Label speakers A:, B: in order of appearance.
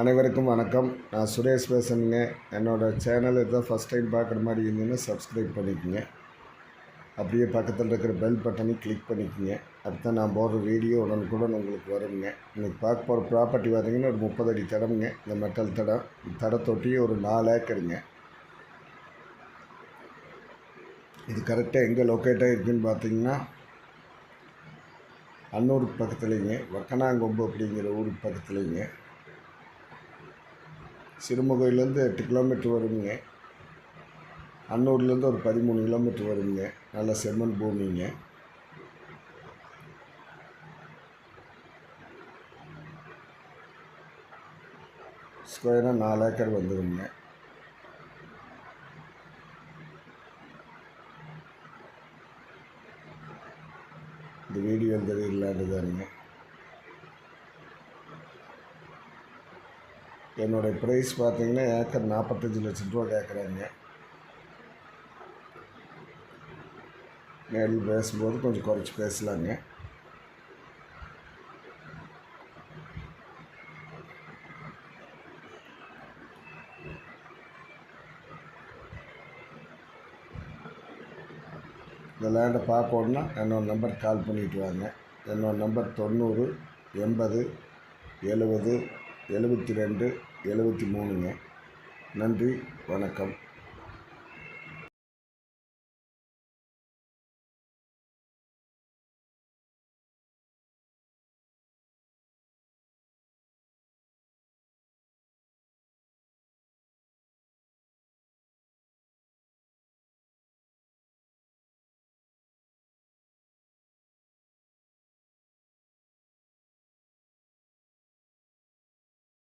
A: அனைவருக்கும் வணக்கம். நான் சுரேஷ் பேசுகிறேங்க. என்னோடய சேனல் இதுதான் ஃபஸ்ட் டைம் பார்க்குற மாதிரி இருந்தீங்கன்னா சப்ஸ்கிரைப் பண்ணிக்கோங்க. அப்படியே பக்கத்தில் இருக்கிற பெல் பட்டனை கிளிக் பண்ணிக்கோங்க. அப்போ நான் போடுற வீடியோ உடனுக்குடன் உங்களுக்கு வருங்க. இன்றைக்கி பார்க்க போகிற ப்ராப்பர்ட்டி பார்த்திங்கன்னா ஒரு 30 அடி தடம்ங்க. இந்த மெட்டல் தடம் தடத்தொட்டி ஒரு 4 ஏக்கருங்க. இது கரெக்டாக எங்கே லொக்கேட்டாக இருக்குதுன்னு பார்த்தீங்கன்னா அன்னூருக்கு பக்கத்துலேங்க, வக்கனாங்கொம்பு அப்படிங்கிற ஊருக்கு பக்கத்துலேங்க. சிறுமுகையிலேருந்து 8 கிலோமீட்டர் வருங்க. அன்னூர்லேருந்து ஒரு 13 கிலோமீட்டர் வருங்க. நல்ல செம்மண் பூமிங்க. ஸ்கொயராக 4 ஏக்கர் வந்துடுங்க. இந்த வீடியோ தெரியலாண்டுதானுங்க. என்னோடய ப்ரைஸ் பார்த்தீங்கன்னா ஏக்கர் 45 லட்சம் ரூபா கேட்குறாங்க. நேரில் பேசும்போது கொஞ்சம் குறைச்சி பேசலாங்க. இந்த லேண்டை பார்க்கணுன்னா என்னோட நம்பர் கால் பண்ணிவிட்டு வாங்க. என்னோடய நம்பர் 90 80 70 72 73ங்க. நன்றி, வணக்கம்.